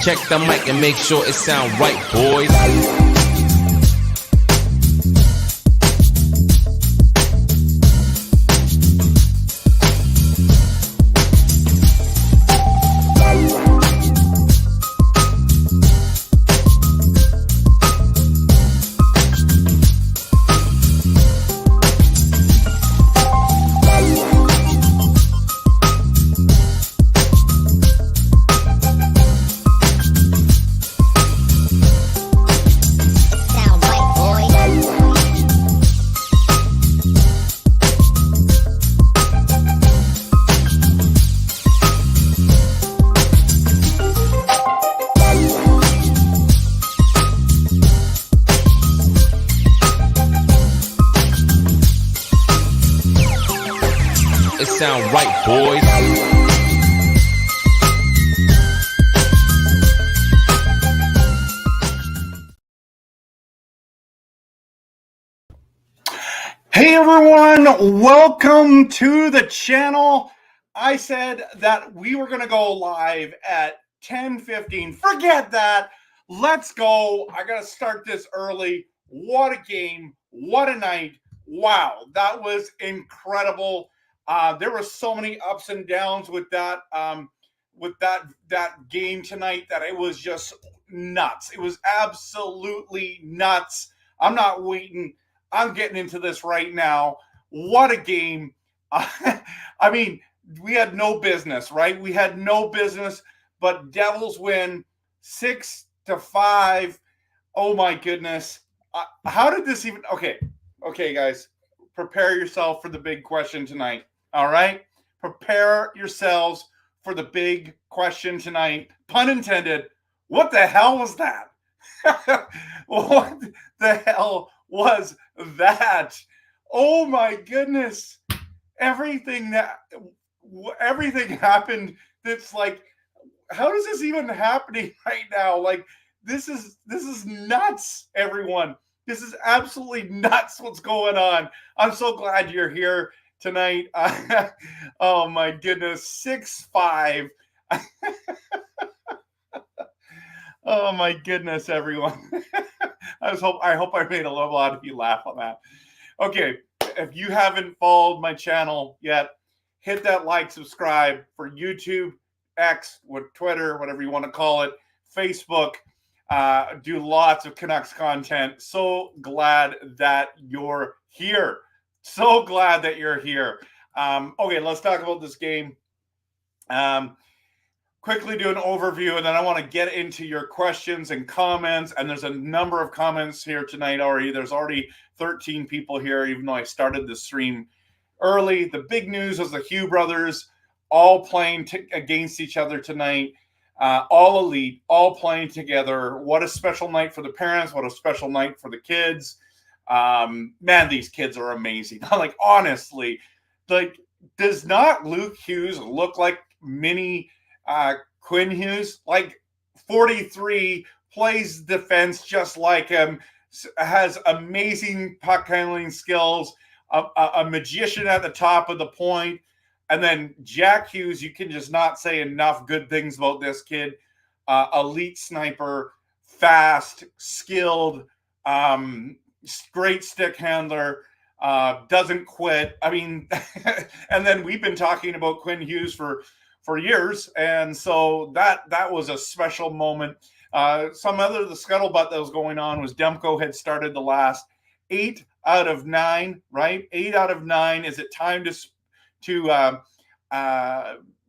Check the mic and make sure it sound right, boys. It sound right, boys. Hey everyone, welcome to the channel. I said that we were going to go live at 10:15. Forget that. Let's go. I got to start this early. What a game. What a night. Wow, that was incredible. There were so many ups and downs with that game tonight that it was just nuts. It was absolutely nuts. I'm not waiting. I'm getting into this right now. What a game. I mean, we had no business, right? We had no business, but Devils win 6-5. Oh my goodness. How did this even... Okay, guys, prepare yourself for the big question tonight. All right? Prepare yourselves for the big question tonight. Pun intended. What the hell was that? What the hell was that? Oh my goodness. Everything happened. That's like, how is this even happening right now? Like, this is nuts, everyone. This is absolutely nuts what's going on. I'm so glad you're here tonight. Oh my goodness. 6-5. Oh my goodness, everyone. I hope I made a lot of you laugh on that. Okay, if you haven't followed my channel yet, hit that like, subscribe for YouTube, X, Twitter, whatever you want to call it, Facebook. Do lots of Canucks content. So glad that you're here. So glad that you're here. Okay, let's talk about this game. Quickly do an overview, and then I want to get into your questions and comments. And there's a number of comments here tonight already. There's already 13 people here, even though I started the stream early. The big news was the Hugh brothers all playing against each other tonight. All elite, all playing together. What a special night for the parents. What a special night for the kids. Man, these kids are amazing. Like, honestly, like, does not Luke Hughes look like mini Quinn Hughes? Like, 43, plays defense just like him, has amazing puck handling skills, a magician at the top of the point. And then Jack Hughes, you can just not say enough good things about this kid. Elite sniper, fast, skilled, great stick handler, doesn't quit. I mean, and then we've been talking about Quinn Hughes for years, and so that was a special moment. The scuttlebutt that was going on was Demko had started the last 8 out of 9, right? 8 out of 9. Is it time to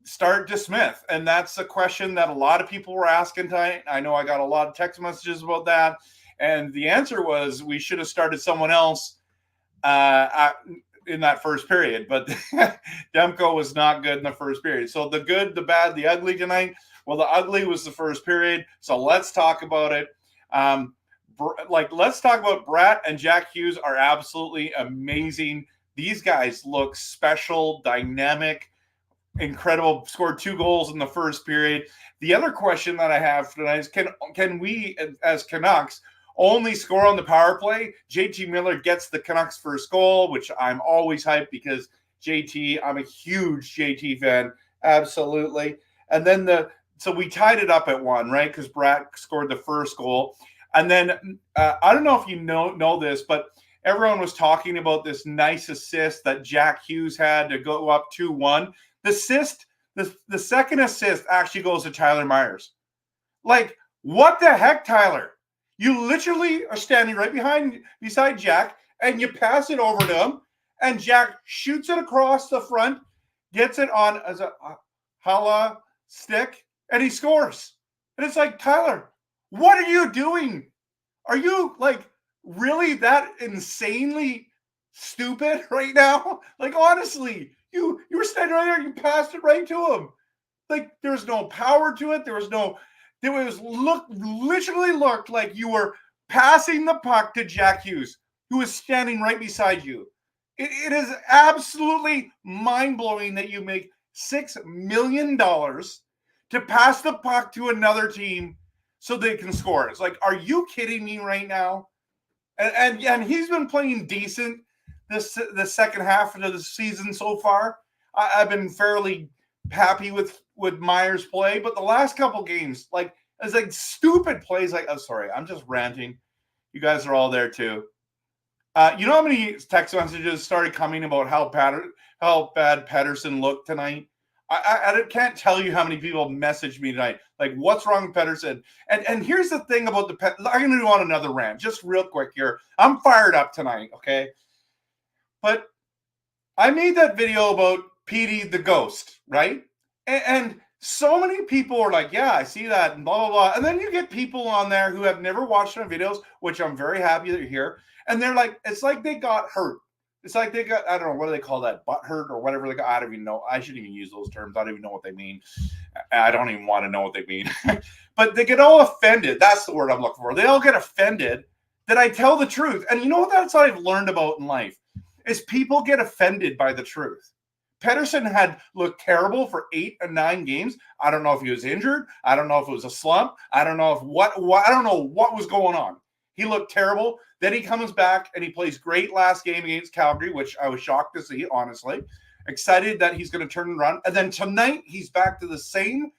start DeSmith? And that's a question that a lot of people were asking tonight. I know I got a lot of text messages about that, and the answer was we should have started someone else in that first period, but Demko was not good in the first period. So the good, the bad, the ugly tonight. Well, the ugly was the first period, so let's talk about it. Let's talk about Brett and Jack Hughes are absolutely amazing. These guys look special, dynamic, incredible. Scored 2 goals in the first period. The other question that I have tonight is, can we, as Canucks, only score on the power play? JT Miller gets the Canucks' first goal, which I'm always hyped because JT, I'm a huge JT fan, absolutely. And then the so we tied it up at 1, right? Because Brat scored the first goal. And then I don't know if you know this, but everyone was talking about this nice assist that Jack Hughes had to go up 2-1. The second assist actually goes to Tyler Myers. Like, what the heck, Tyler? You literally are standing right beside Jack, and you pass it over to him, and Jack shoots it across the front, gets it on as a hala stick, and he scores. And it's like, Tyler, what are you doing? Are you like really that insanely stupid right now? Like, honestly, you were standing right there, you passed it right to him. Like, there's no power to it. Literally looked like you were passing the puck to Jack Hughes, who was standing right beside you. It is absolutely mind-blowing that you make $6 million to pass the puck to another team so they can score. It's like, are you kidding me right now? And he's been playing decent the second half of the season so far. I've been fairly happy with Myers' play, but the last couple games, like, it's like stupid plays. Like, oh, sorry, I'm just ranting. You guys are all there too. You know how many text messages started coming about how bad Pettersson looked tonight? I can't tell you how many people messaged me tonight. Like, what's wrong with Pettersson? And here's the thing about I'm going to go on another rant, just real quick here. I'm fired up tonight, okay? But I made that video about Petey the Ghost, right? And so many people are like, yeah, I see that, and blah, blah, blah. And then you get people on there who have never watched my videos, which I'm very happy that you're here. And they're like, it's like they got hurt. It's like they got, I don't know, what do they call that? Butt hurt or whatever they got. I don't even know. I shouldn't even use those terms. I don't even know what they mean. I don't even want to know what they mean. But they get all offended. That's the word I'm looking for. They all get offended that I tell the truth. And you know what that's what I've learned about in life is people get offended by the truth. Pettersson had looked terrible for 8 or 9 games. I don't know if he was injured. I don't know if it was a slump. I don't know if I don't know what was going on. He looked terrible. Then he comes back and he plays great last game against Calgary, which I was shocked to see, honestly. Excited that he's going to turn and run. And then tonight, he's back to the same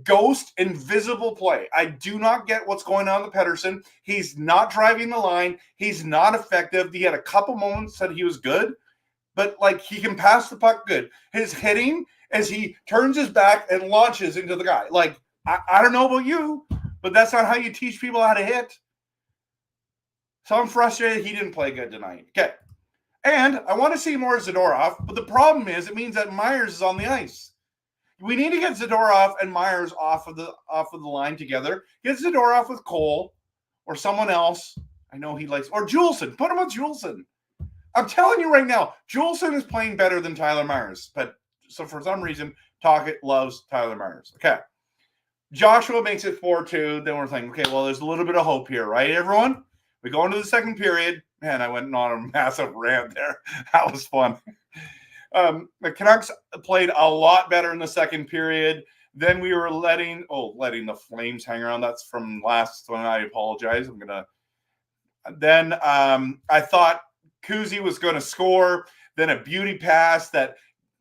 ghost, invisible play. I do not get what's going on with Pettersson. He's not driving the line. He's not effective. He had a couple moments that he was good, but like he can pass the puck good. His hitting as he turns his back and launches into the guy. Like, I don't know about you, but that's not how you teach people how to hit. So I'm frustrated he didn't play good tonight. Okay. And I want to see more Zadorov, but the problem is it means that Myers is on the ice. We need to get Zadorov and Myers off of the line together. Get Zadorov with Cole or someone else. I know he likes, or Juleson. Put him on Juleson. I'm telling you right now, Juleson is playing better than Tyler Myers. But so for some reason, Tocchet loves Tyler Myers. Okay. Joshua makes it 4-2. Then we're thinking, okay, well, there's a little bit of hope here, right, everyone? We go into the second period. Man, I went on a massive rant there. That was fun. The Canucks played a lot better in the second period. Then we were letting the Flames hang around. That's from last one. I apologize. Then I thought Kuzi was going to score. Then a beauty pass that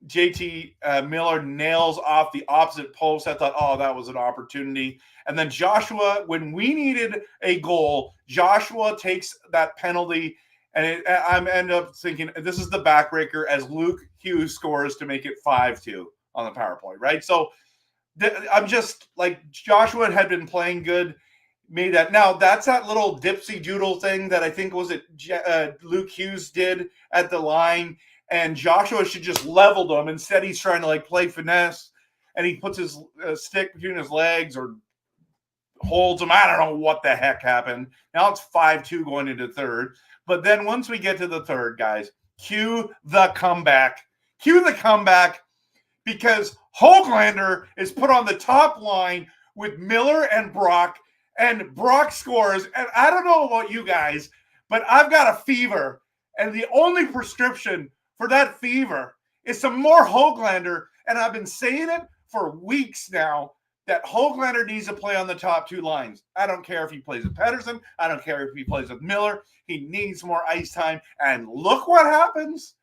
JT Miller nails off the opposite post. I thought, oh, that was an opportunity. And then Joshua, when we needed a goal, Joshua takes that penalty. And I end up thinking this is the backbreaker as Luke Hughes scores to make it 5-2 on the power play, right? So I'm just like Joshua had been playing good, made that. Now, that's that little dipsy doodle thing that I think Luke Hughes did at the line. And Joshua should just level them. Instead, he's trying to like play finesse. And he puts his stick between his legs or holds him. I don't know what the heck happened. Now it's 5-2 going into third. But then once we get to the third, guys, cue the comeback. Cue the comeback because Höglander is put on the top line with Miller and Brock scores. And I don't know about you guys, but I've got a fever. And the only prescription for that fever is some more Höglander. And I've been saying it for weeks now that Höglander needs to play on the top 2 lines. I don't care if he plays with Pettersson. I don't care if he plays with Miller. He needs more ice time. And look what happens.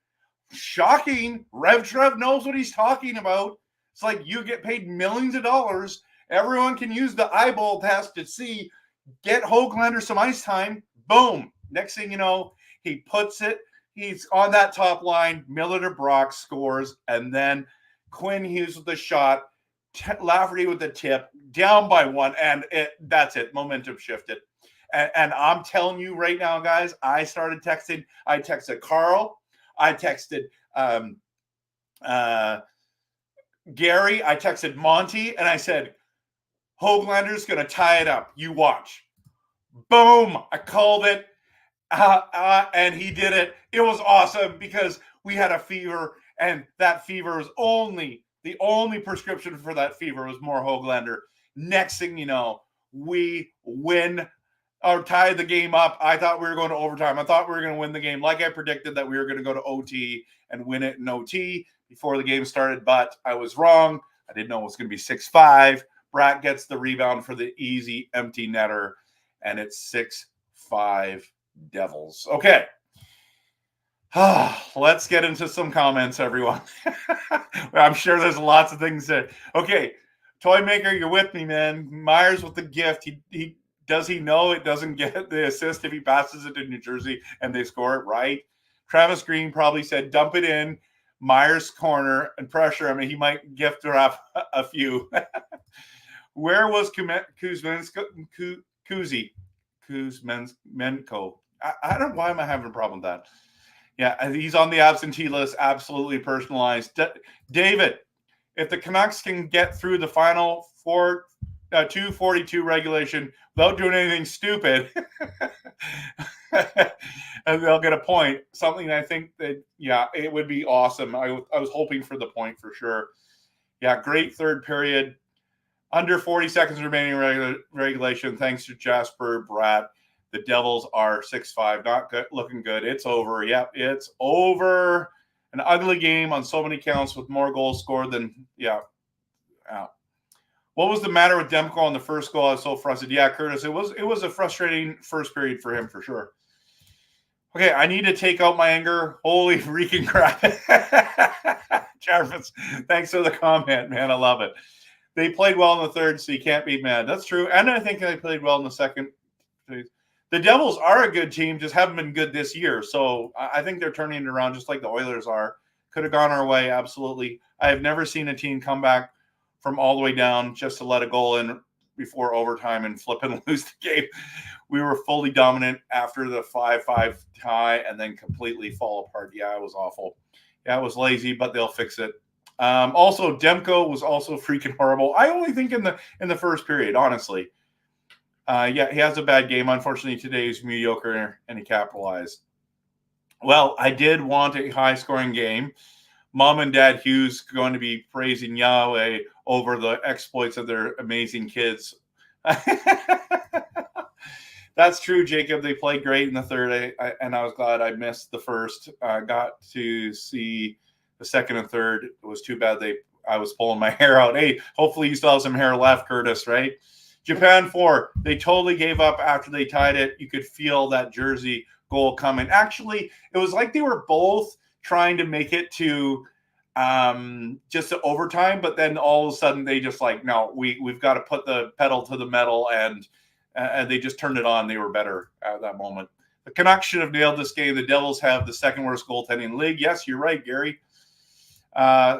Shocking. Rev Trev knows what he's talking about. It's like you get paid millions of dollars Everyone can use the eyeball test to see, get Höglander some ice time. Boom. Next thing you know, he puts it. He's on that top line. Miller to Brock scores. And then Quinn Hughes with the shot. Lafferty with the tip. Down by one. And that's it. Momentum shifted. And I'm telling you right now, guys, I started texting. I texted Carl. I texted Gary. I texted Monty. And I said, Höglander's going to tie it up. You watch. Boom. I called it. And he did it. It was awesome because we had a fever. And that fever was the only prescription for that fever was more Höglander. Next thing you know, we win or tie the game up. I thought we were going to overtime. I thought we were going to win the game. Like I predicted that we were going to go to OT and win it in OT before the game started, but I was wrong. I didn't know it was going to be 6-5. Bratt gets the rebound for the easy empty netter, and it's 6-5 Devils. Okay. Let's get into some comments, everyone. I'm sure there's lots of things there. Okay. Toymaker, you're with me, man. Myers with the gift. He does he know it doesn't get the assist if he passes it to New Jersey and they score it, right? Travis Green probably said, dump it in Myers' corner and pressure him, and he might gift wrap a few. Where was Kuzmenko? I don't know why am I having a problem with that. Yeah, he's on the absentee list, absolutely personalized. David, if the Canucks can get through the final 242 regulation without doing anything stupid, and they'll get a point. Something I think that, yeah, it would be awesome. I was hoping for the point for sure. Yeah, great third period. Under 40 seconds remaining regulation. Thanks to Jasper Bratt. The Devils are 6-5. Not good, looking good. It's over. Yep, it's over. An ugly game on so many counts with more goals scored than, yeah. What was the matter with Demko on the first goal? I was so frustrated. Yeah, Curtis, it was a frustrating first period for him for sure. Okay, I need to take out my anger. Holy freaking crap. Jarvis, thanks for the comment, man. I love it. They played well in the third, so you can't be mad. That's true. And I think they played well in the second. The Devils are a good team, just haven't been good this year. So I think they're turning it around just like the Oilers are. Could have gone our way, absolutely. I have never seen a team come back from all the way down just to let a goal in before overtime and flip and lose the game. We were fully dominant after the 5-5 tie and then completely fall apart. Yeah, it was awful. Yeah, it was lazy, but they'll fix it. Also, Demko was also freaking horrible. I only think in the first period, honestly. Yeah, he has a bad game. Unfortunately, today he's mediocre and he capitalized. Well, I did want a high-scoring game. Mom and Dad Hughes going to be praising Yahweh over the exploits of their amazing kids. That's true, Jacob. They played great in the third, and I was glad I missed the first. I got to see the second and third. It was too bad I was pulling my hair out. Hey, hopefully you still have some hair left, Curtis, right? Japan 4, they totally gave up after they tied it. You could feel that Jersey goal coming. Actually, it was like they were both trying to make it to just to overtime, but then all of a sudden they just like, no, we've got to put the pedal to the metal, and they just turned it on. They were better at that moment. The Canucks should have nailed this game. The Devils have the second worst goaltending in the league. Yes, you're right, Gary.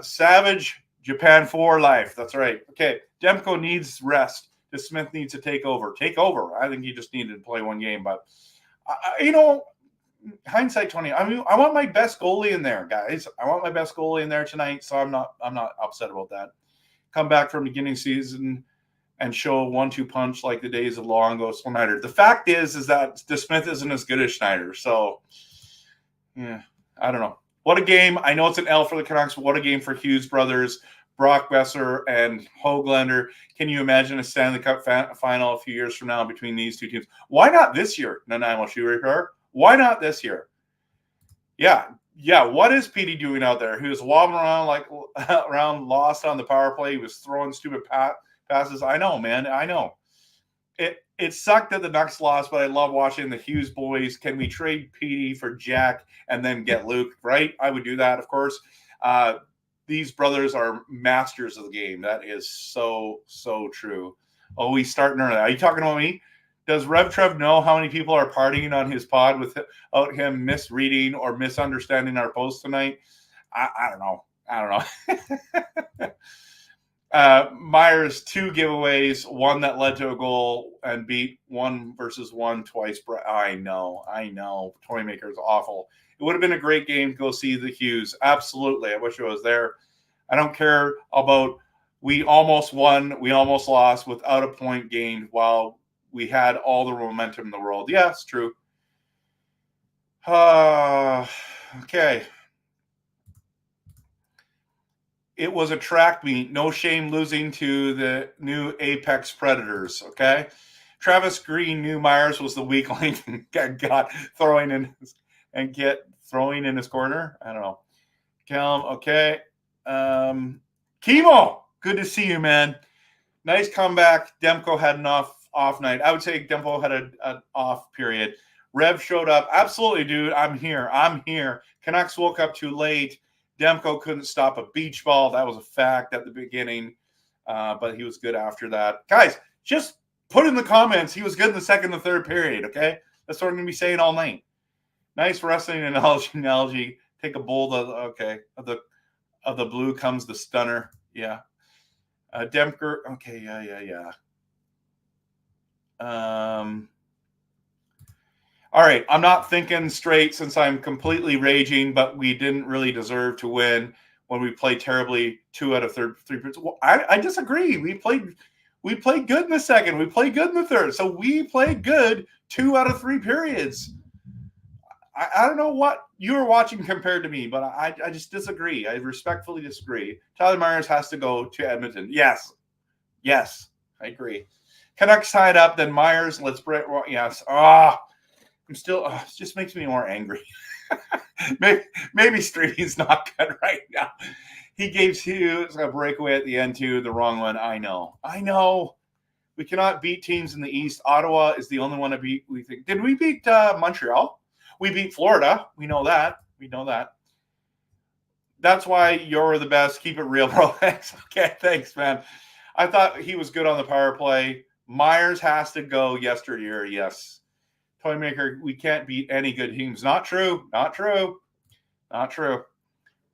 Savage, Japan 4 life. That's right. Okay, Demko needs rest. Smith needs to take over. I think he just needed to play one game, but hindsight 20. I mean, I want my best goalie in there, guys. I want my best goalie in there tonight, so I'm not upset about that. Come back from beginning season and show 1-2 punch like the days of long ago Schneider. The fact is that Smith isn't as good as Schneider, so yeah, I don't know. What a game. I know it's an L for the Canucks, but what a game for Hughes brothers. Brock Besser and Höglander. Can you imagine a Stanley Cup final a few years from now between these two teams? Why not this year, Nanaimo Shoe Repair? Why not this year? Yeah. What is Petey doing out there? He was wobbling around lost on the power play. He was throwing stupid passes. I know, man. I know. It sucked that the Ducks lost, but I love watching the Hughes boys. Can we trade Petey for Jack and then get Luke? Right? I would do that, of course. these brothers are masters of the game. That is so true. Oh, he's starting early. Are you talking about me? Does Rev Trev know how many people are partying on his pod without him misreading or misunderstanding our post tonight? I don't know. Myers 2 giveaways, one that led to a goal and beat 1-1 twice. I know. Toymaker is awful. It would have been a great game to go see the Hughes. Absolutely. I wish I was there. I don't care about we almost won, we almost lost without a point gained while we had all the momentum in the world. Yeah, it's true. Okay. It was a track meet. No shame losing to the new Apex Predators, okay? Travis Green knew Myers was the weak link and got throwing in his corner. I don't know. Callum, okay. Chemo, good to see you, man. Nice comeback. Demko had an off night. I would say Demko had an off period. Rev showed up. Absolutely, dude. I'm here. Canucks woke up too late. Demko couldn't stop a beach ball. That was a fact at the beginning, but he was good after that. Guys, just put in the comments he was good in the second and third period, okay? That's what I'm going to be saying all night. Nice wrestling analogy. Take a bowl of the blue comes the stunner. Yeah. Demker. Okay. Yeah. All right. I'm not thinking straight since I'm completely raging, but we didn't really deserve to win when we played terribly 2 out of 3 periods. Well, I disagree. We played good in the second. We played good in the third. So we played good 2 out of 3 periods. I don't know what you were watching compared to me, but I just disagree. I respectfully disagree. Tyler Myers has to go to Edmonton. Yes, I agree. Canucks tied up, then Myers. Let's break. Well, yes. I'm still. It just makes me more angry. maybe Streeting's not good right now. He gave Hughes a breakaway at the end too. The wrong one. I know. We cannot beat teams in the East. Ottawa is the only one to beat. We think. Did we beat Montreal? We beat Florida. We know that. That's why you're the best. Keep it real, bro. Thanks. Okay, thanks, man. I thought he was good on the power play. Myers has to go yesteryear. Yes. Toymaker, we can't beat any good teams. Not true.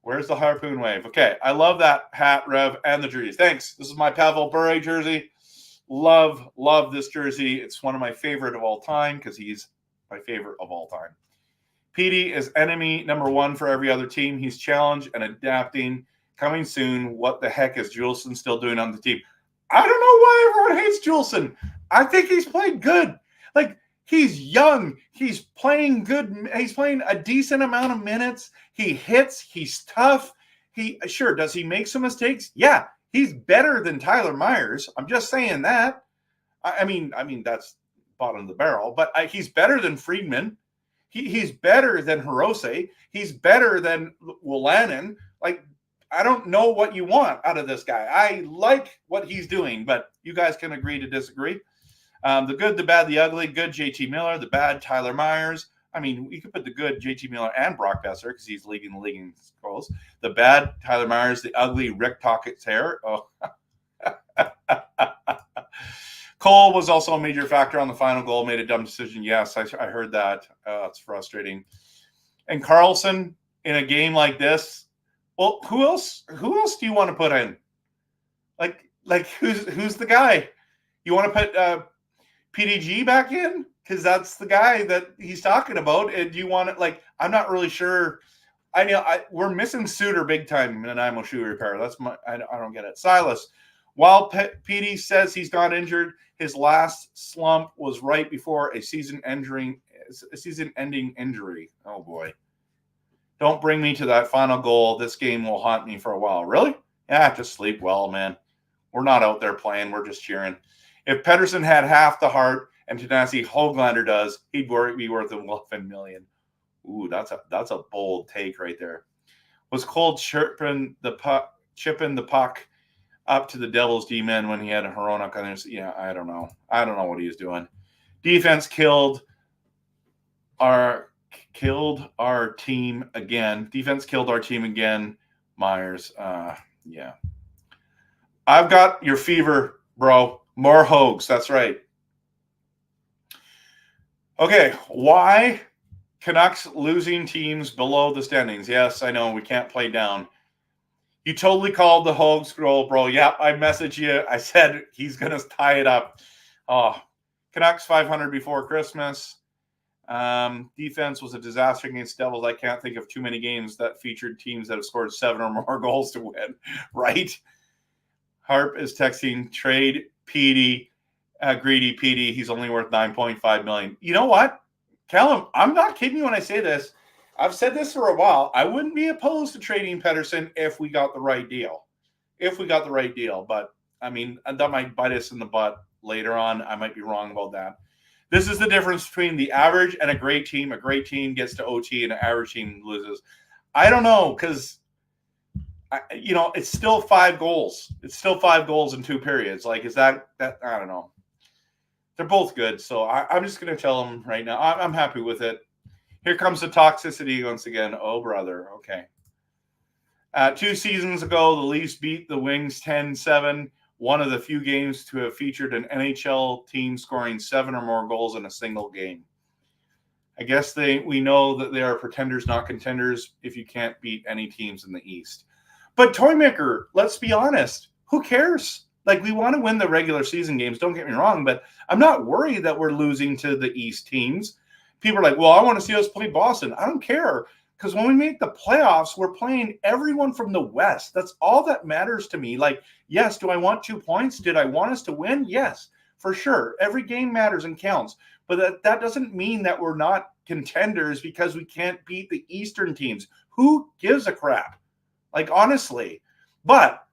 Where's the harpoon wave? Okay, I love that hat, Rev, and the jerseys. Thanks. This is my Pavel Bure jersey. Love this jersey. It's one of my favorite of all time because he's my favorite of all time. PD is enemy number 1 for every other team. He's challenged and adapting. Coming soon. What the heck is Juleson still doing on the team? I don't know why everyone hates Juleson. I think he's played good. Like, he's young. He's playing good. He's playing a decent amount of minutes. He hits. He's tough. Does he make some mistakes? Yeah. He's better than Tyler Myers. I'm just saying that. I mean that's bottom of the barrel, but he's better than Friedman. He's better than Hirose. He's better than Wolanin. Like, I don't know what you want out of this guy. I like what he's doing, but you guys can agree to disagree. The good, the bad, the ugly. Good, JT Miller. The bad, Tyler Myers. I mean, you could put the good, JT Miller and Brock Besser because he's leading the league in goals. The bad, Tyler Myers. The ugly, Rick Tockett's hair. Oh. Cole was also a major factor on the final goal, made a dumb decision. Yes, I heard that. It's frustrating. And Carlson in a game like this, well, who else do you want to put in? Like who's the guy? You want to put PDG back in? Because that's the guy that he's talking about. And do you want it? Like, I'm not really sure. I know we're missing Suter big time in Nanaimo shoe repair. I don't get it. Silas. While PD says he's not injured, his last slump was right before a season-ending injury. Oh, boy. Don't bring me to that final goal. This game will haunt me for a while. Really? Yeah, just sleep well, man. We're not out there playing. We're just cheering. If Pedersen had half the heart and tenacity Höglander does, he'd be worth $11 million. Ooh, that's a bold take right there. Was Cole chipping the puck up to the Devils D-men when he had a Hronek on his. Yeah, I don't know what he was doing. Defense killed our team again. Myers. Yeah. I've got your fever, bro. More Hogs. That's right. Okay. Why Canucks losing teams below the standings? Yes, I know. We can't play down. You totally called the Hogs scroll, bro. Yep, I messaged you. I said he's going to tie it up. Oh, Canucks 500 before Christmas. Defense was a disaster against Devils. I can't think of too many games that featured teams that have scored 7 or more goals to win, right? Harp is texting trade Petey, greedy Petey. He's only worth $9.5 million. You know what, Callum? I'm not kidding you when I say this. I've said this for a while. I wouldn't be opposed to trading Pettersson if we got the right deal. But, I mean, that might bite us in the butt later on. I might be wrong about that. This is the difference between the average and a great team. A great team gets to OT and an average team loses. I don't know, because, it's still 5 goals. It's still 5 goals in 2 periods. Like, is that I don't know. They're both good. So I'm just going to tell them right now. I'm happy with it. Here comes the toxicity once again. Oh, brother. Okay. 2 seasons ago, the Leafs beat the Wings 10-7. One of the few games to have featured an NHL team scoring 7 or more goals in a single game. I guess we know that they are pretenders, not contenders, if you can't beat any teams in the East. But Toymaker, let's be honest. Who cares? Like, we want to win the regular season games. Don't get me wrong, but I'm not worried that we're losing to the East teams. People are like, well, I want to see us play Boston. I don't care, because when we make the playoffs, we're playing everyone from the West. That's all that matters to me. Like, yes, do I want 2 points? Did I want us to win? Yes, for sure. Every game matters and counts. But that doesn't mean that we're not contenders because we can't beat the Eastern teams. Who gives a crap? Like, honestly. But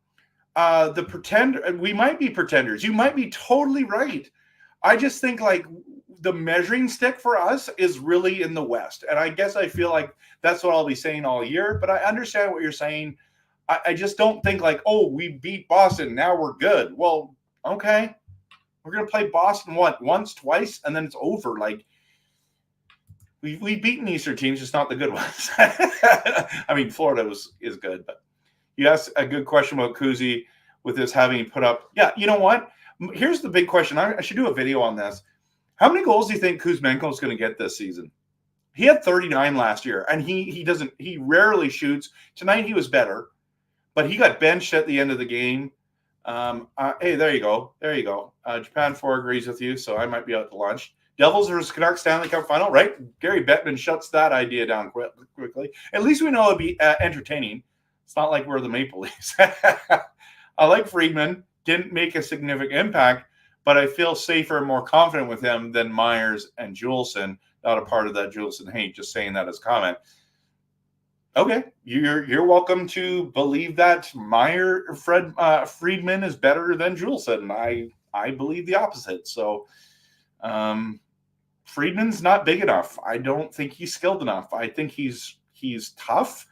we might be pretenders. You might be totally right. I just think, like, the measuring stick for us is really in the West. And I guess I feel like that's what I'll be saying all year, but I understand what you're saying. I just don't think like, oh, we beat Boston, now we're good. Well, okay. We're going to play Boston once, twice, and then it's over. Like, we've beaten Eastern teams, just not the good ones. I mean, Florida is good, but you asked a good question about Kuzi with this having put up. Yeah, you know what? Here's the big question. I should do a video on this. How many goals do you think Kuzmenko is going to get this season? He had 39 last year, and he rarely shoots. Tonight he was better, but he got benched at the end of the game. Hey, there you go. Japan 4 agrees with you, so I might be out to lunch. Devils versus Canucks Stanley Cup final, right? Gary Bettman shuts that idea down quickly. At least we know it'll be entertaining. It's not like we're the Maple Leafs. I like Friedman. Didn't make a significant impact, but I feel safer and more confident with him than Myers and Juleson. Not a part of that Juleson hate, just saying that as a comment. Okay, you're welcome to believe that Friedman is better than Juleson. I believe the opposite. So Friedman's not big enough. I don't think he's skilled enough. I think he's tough,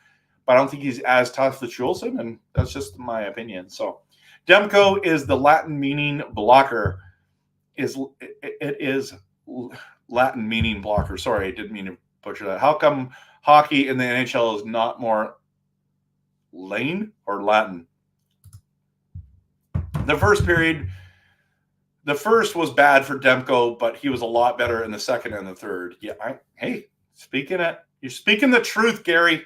but I don't think he's as tough as Juleson, and that's just my opinion. So Demko is the Latin meaning blocker. It is Latin meaning blocker. Sorry, I didn't mean to butcher that. How come hockey in the NHL is not more lane or Latin? The first period, the first was bad for Demko, but he was a lot better in the second and the third. Yeah, you're speaking the truth, Gary.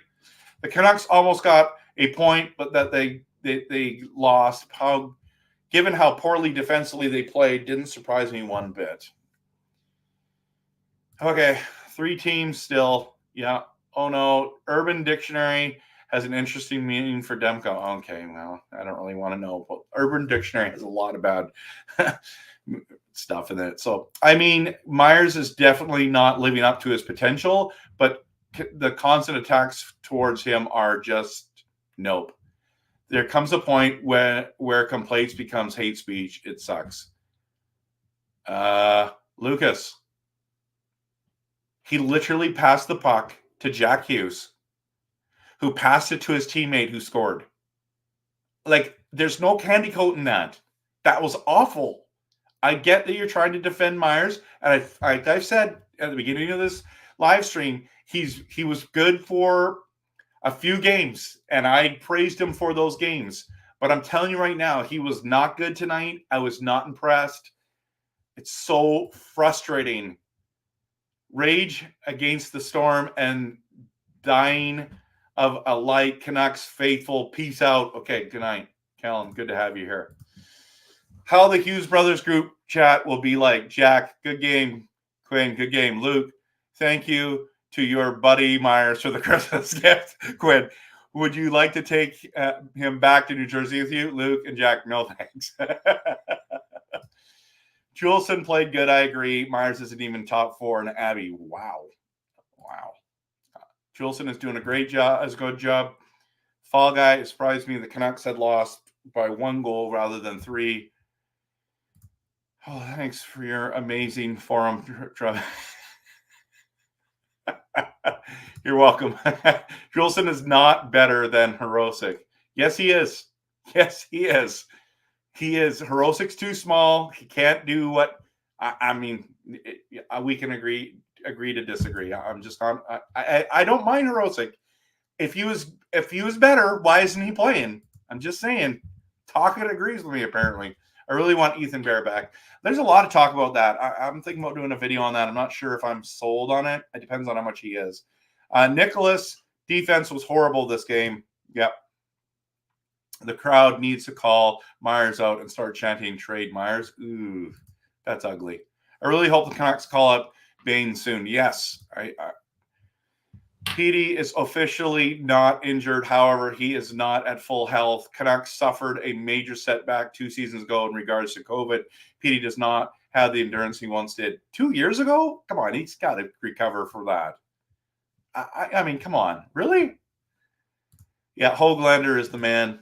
The Canucks almost got a point, but that they lost. Given how poorly defensively they played, didn't surprise me one bit. Okay, 3 teams still. Yeah. Oh no, Urban Dictionary has an interesting meaning for Demko. Okay, well, I don't really want to know, but Urban Dictionary has a lot of bad stuff in it. So, I mean, Myers is definitely not living up to his potential, but the constant attacks towards him are just nope. There comes a point where complaints becomes hate speech. It sucks. Lucas. He literally passed the puck to Jack Hughes, who passed it to his teammate who scored. Like, there's no candy coat in that. That was awful. I get that you're trying to defend Myers, and I've said at the beginning of this live stream, he was good for a few games, and I praised him for those games. But I'm telling you right now, he was not good tonight. I was not impressed. It's so frustrating. Rage against the storm and dying of a light. Canucks faithful. Peace out. Okay, good night, Callum. Good to have you here. How the Hughes Brothers group chat will be like. Jack, good game. Quinn, good game. Luke, thank you to your buddy Myers for the Christmas gift. Quinn, would you like to take him back to New Jersey with you? Luke and Jack, no thanks. Juleson played good. I agree. Myers isn't even top 4. And Abby, wow. Juleson is doing a great job. As a good job. Fall Guy, it surprised me the Canucks had lost by 1 goal rather than 3. Oh, thanks for your amazing forum, Trevor. You're welcome. Juleson is not better than Hirosik. Yes, he is. Yes, he is. He is. Hirosik's too small. He can't do what. I mean, we can agree to disagree. I'm just not. I don't mind Hirosik. If he was better, why isn't he playing? I'm just saying. Talkett agrees with me. Apparently, I really want Ethan Bear back. There's a lot of talk about that. I'm thinking about doing a video on that. I'm not sure if I'm sold on it. It depends on how much he is. Nicholas, defense was horrible this game. Yep. The crowd needs to call Myers out and start chanting trade Myers. Ooh, that's ugly. I really hope the Canucks call up Bain soon. Yes. Petey is officially not injured. However, he is not at full health. Canucks suffered a major setback 2 seasons ago in regards to COVID. Petey does not have the endurance he once did 2 years ago. Come on, he's got to recover for that. I mean, come on. Really? Yeah, Hoaglander is the man.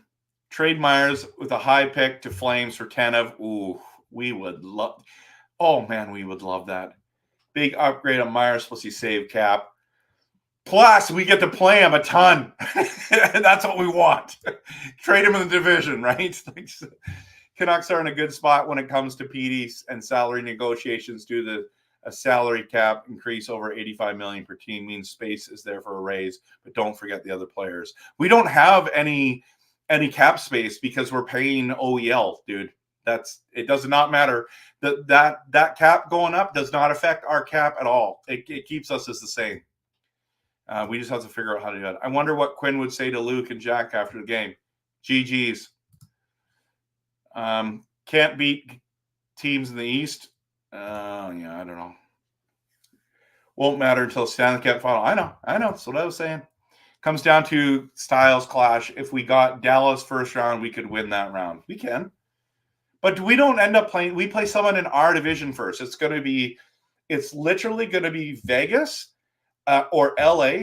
Trade Myers with a high pick to Flames for Tanev. Ooh, we would love. Oh, man, we would love that. Big upgrade on Myers plus he saved cap. Plus, we get to play him a ton. That's what we want. Trade him in the division, right? Canucks are in a good spot when it comes to PDs and salary negotiations due to a salary cap increase over $85 million per team means space is there for a raise, but don't forget the other players. We don't have any cap space because we're paying OEL, dude. It does not matter. That cap going up does not affect our cap at all. It keeps us as the same. We just have to figure out how to do that. I wonder what Quinn would say to Luke and Jack after the game. GG's. Can't beat teams in the East. Yeah, I don't know. Won't matter until Stanley Cup final. I know. That's what I was saying. Comes down to styles clash. If we got Dallas first round, we could win that round. We can. But we don't end up playing. We play someone in our division first. It's literally going to be Vegas or LA,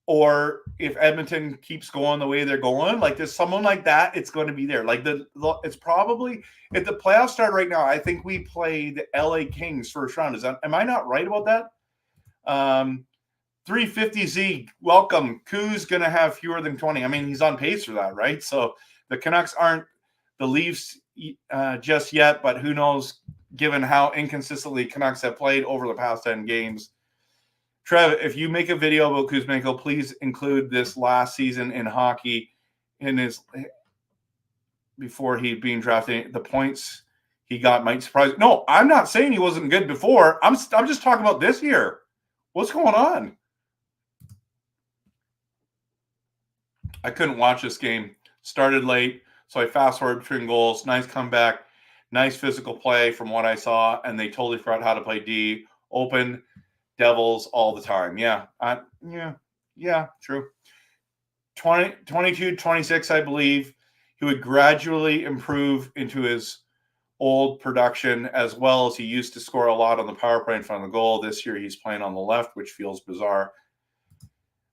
or if Edmonton keeps going the way they're going, like there's someone like that, it's going to be there. Like it's probably if the playoffs start right now, I think we play the LA Kings first round. Am I not right about that? 350Z, welcome. Koo's going to have fewer than 20. I mean, he's on pace for that, right? So the Canucks aren't the Leafs just yet, but who knows, given how inconsistently Canucks have played over the past 10 games. Trev, if you make a video about Kuzmenko, please include this last season in hockey before he being drafted. The points he got might surprise. No, I'm not saying he wasn't good before. I'm just talking about this year. What's going on? I couldn't watch this game. Started late, so I fast forward between goals. Nice comeback, nice physical play from what I saw, and they totally forgot how to play D. Open Devils all the time. Yeah, true. 22, 26, I believe. He would gradually improve into his old production, as well as he used to score a lot on the power play in front of the goal. This year he's playing on the left, which feels bizarre.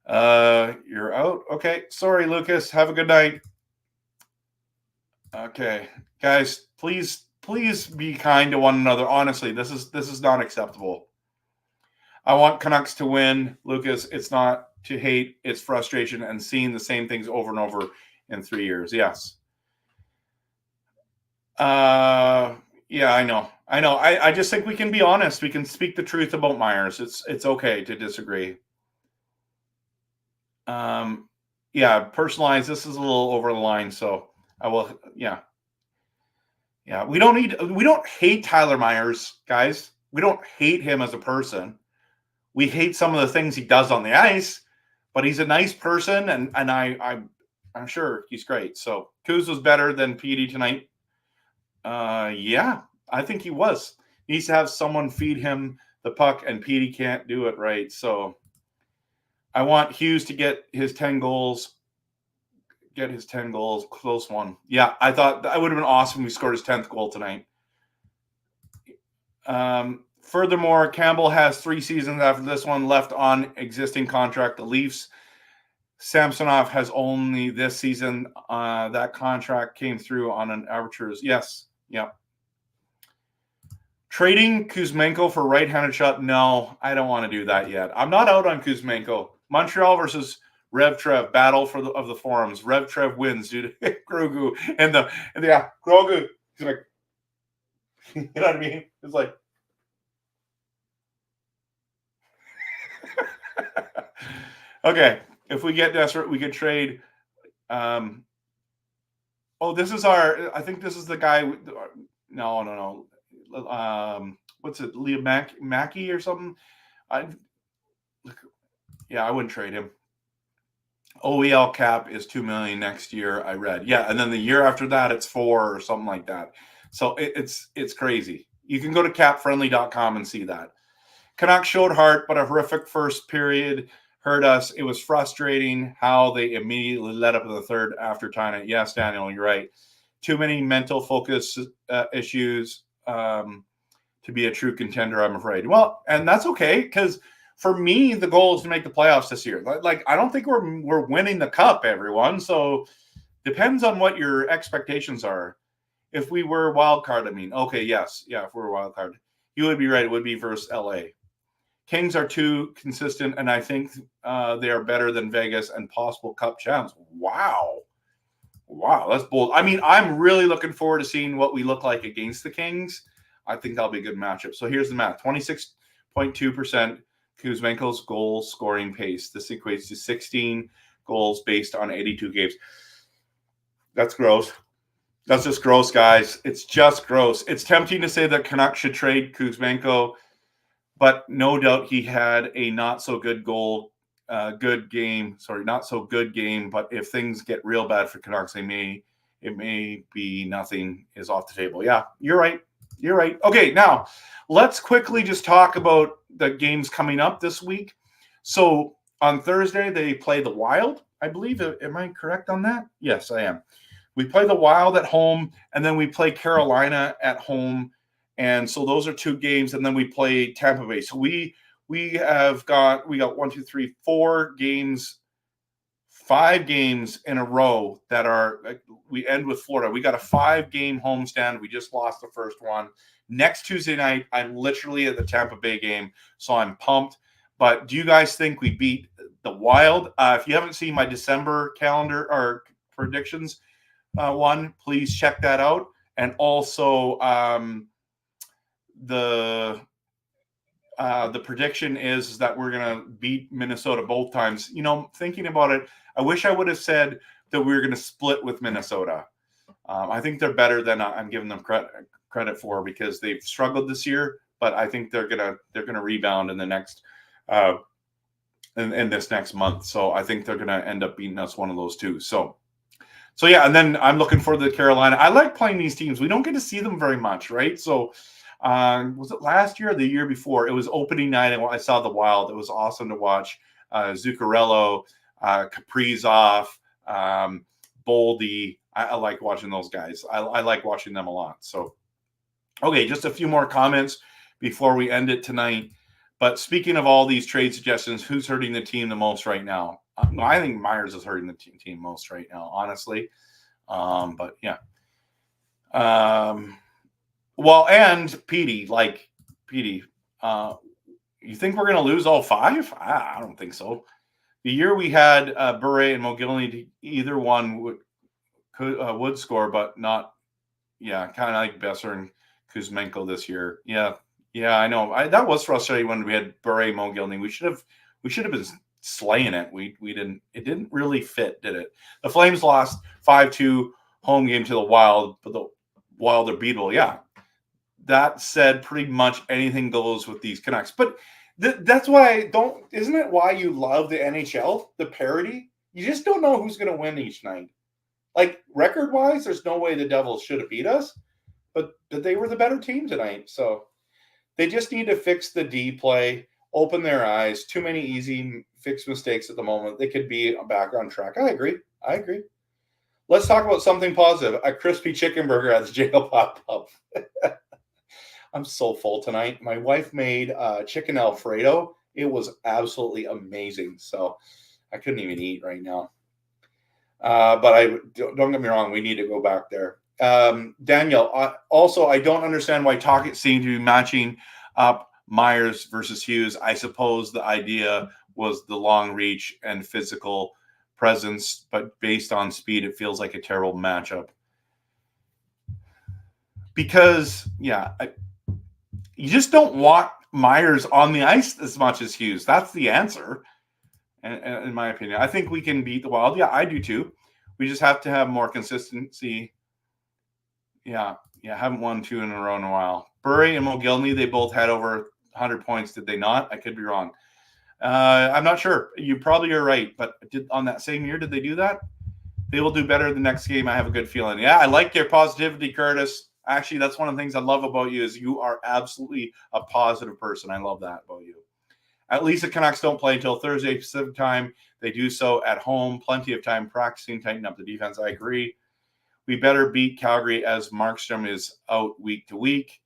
You're out. Okay. Sorry, Lucas. Have a good night. Okay. Guys, please be kind to one another. Honestly, this is not acceptable. I want Canucks to win, Lucas. It's not to hate, it's frustration and seeing the same things over and over in 3 years. Yes. Yeah, I know. I just think we can be honest. We can speak the truth about Myers. It's okay to disagree. yeah, personalized. This is a little over the line, so I will. Yeah. We don't hate Tyler Myers, guys. We don't hate him as a person. We hate some of the things he does on the ice, but he's a nice person, and I'm sure he's great. So Kuz was better than PD tonight. Yeah, I think he was. He needs to have someone feed him the puck, and PD can't do it right. So I want Hughes to get his 10 goals. Close one. Yeah, I thought that would have been awesome if he scored his 10th goal tonight. Furthermore, Campbell has 3 seasons after this one left on existing contract. The Leafs, Samsonov has only this season. That contract came through on an arbitrage. Yes. Yeah. Trading Kuzmenko for right-handed shot? No, I don't want to do that yet. I'm not out on Kuzmenko. Montreal versus Rev Trev, battle of the forums. Rev Trev wins due to Grogu and Grogu. He's like, you know what I mean? It's like, okay. If we get desperate, we could trade. This is I think this is the guy. No. What's it? Leo Mackey or something? I wouldn't trade him. OEL cap is $2 million next year. I read, and then the year after that it's 4 or something like that. So it's crazy. You can go to capfriendly.com and see that. Canucks showed heart, but a horrific first period hurt us. It was frustrating how they immediately let up in the third after tying it. Yes, Daniel, you're right. Too many mental focus issues to be a true contender, I'm afraid. Well, and that's okay, because for me, the goal is to make the playoffs this year. Like, I don't think we're winning the cup, everyone. So depends on what your expectations are. If we were wild card, okay, yes. Yeah, if we're a wild card, you would be right. It would be versus LA. Kings are too consistent, and I think they are better than Vegas and possible cup champs. Wow, that's bold. I'm really looking forward to seeing what we look like against the Kings. I think that'll be a good matchup. So here's the math: 26.2% Kuzmenko's goal scoring pace. This equates to 16 goals based on 82 games. That's gross. That's just gross, guys. It's just gross. It's tempting to say that Canucks should trade Kuzmenko, but no doubt he had a not so good game. Not so good game. But if things get real bad for Canucks, it may be nothing is off the table. Yeah, you're right. Okay, now let's quickly just talk about the games coming up this week. So on Thursday, they play the Wild, I believe. Am I correct on that? Yes, I am. We play the Wild at home, and then we play Carolina at home. And so those are 2 games, and then we play Tampa Bay. So we got 1, 2, 3, 4 games, 5 games in a row that are, we end with Florida. We got a 5-game homestand. We just lost the first one. Next Tuesday night, I'm literally at the Tampa Bay game, so I'm pumped. But do you guys think we beat the Wild? If you haven't seen my December calendar or predictions one, please check that out. And also the prediction is that we're going to beat Minnesota both times. Thinking about it, I wish I would have said that we were going to split with Minnesota. I think they're better than I'm giving them credit for, because they've struggled this year, but I think they're gonna rebound in the next in this next month. So I think they're gonna end up beating us one of those 2. So yeah, and then I'm looking forward to Carolina. I like playing these teams. We don't get to see them very much, right? So was it last year or the year before? It was opening night, and I saw the Wild. It was awesome to watch. Zuccarello, Kaprizov, Boldy. I like watching those guys. I like watching them a lot. So, okay, just a few more comments before we end it tonight. But speaking of all these trade suggestions, who's hurting the team the most right now? I think Myers is hurting the team most right now, honestly. But yeah. Well, and Petey, you think we're going to lose all 5? I don't think so. The year we had Bure and Mogilny, either one would score, but not. Yeah, kind of like Besser and Kuzmenko this year. Yeah, I know. That was frustrating when we had Bure, Mogilny. We should have been slaying it. It didn't really fit, did it? The Flames lost 5-2 home game to the Wild, but the Wild are beatable. Yeah. That said, pretty much anything goes with these Canucks. But that's why isn't it why you love the NHL, the parity? You just don't know who's going to win each night. Like, record-wise, there's no way the Devils should have beat us, but they were the better team tonight. So they just need to fix the D play, open their eyes. Too many easy fix mistakes at the moment. They could be back on track. I agree. Let's talk about something positive. A crispy chicken burger at the jail pop-up. I'm so full tonight. My wife made chicken Alfredo. It was absolutely amazing. So I couldn't even eat right now. But don't get me wrong. We need to go back there. Daniel, also, I don't understand why Tocchet seemed to be matching up Myers versus Hughes. I suppose the idea was the long reach and physical presence, but based on speed, it feels like a terrible matchup. Because, you just don't want Myers on the ice as much as Hughes. That's the answer, in my opinion. I think we can beat the Wild. Yeah, I do too. We just have to have more consistency. Yeah, haven't won 2 in a row in a while. Burry and Mogilny, they both had over 100 points, did they not? I could be wrong. I'm not sure. You probably are right, but on that same year, did they do that? They will do better the next game. I have a good feeling. Yeah, I like your positivity, Curtis. Actually, that's one of the things I love about you is you are absolutely a positive person. I love that about you. At least the Canucks don't play until Thursday Pacific time. They do so at home. Plenty of time practicing, tighten up the defense. I agree. We better beat Calgary as Markstrom is out week to week.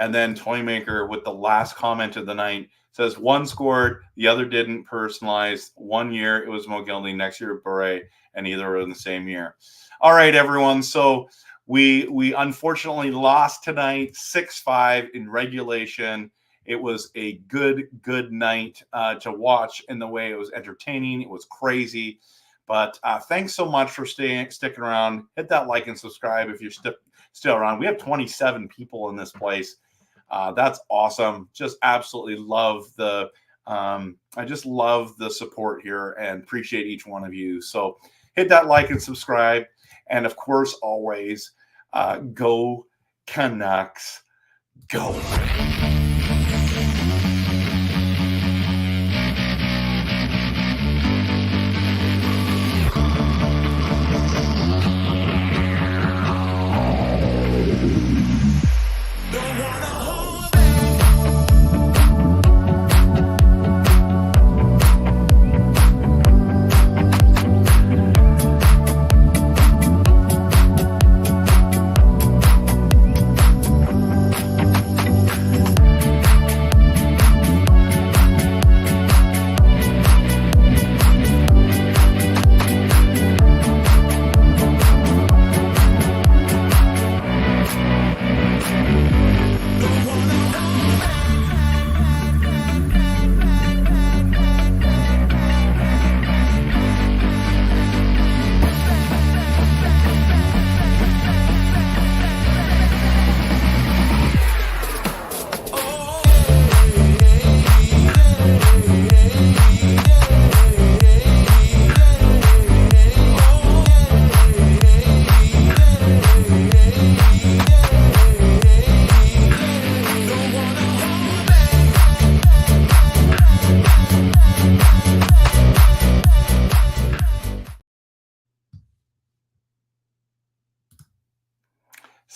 And then Toymaker with the last comment of the night says one scored, the other didn't. Personalized. 1 year it was Mogilny, next year Bure, and either were in the same year. All right, everyone. So we unfortunately lost tonight 6-5 in regulation. It was a good night to watch in the way it was entertaining. It was crazy. But thanks so much for sticking around. Hit that like and subscribe if you're still around. We have 27 people in this place. That's awesome. Just absolutely love I just love the support here and appreciate each one of you. So hit that like and subscribe. And of course, always go Canucks, go.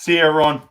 See you, everyone.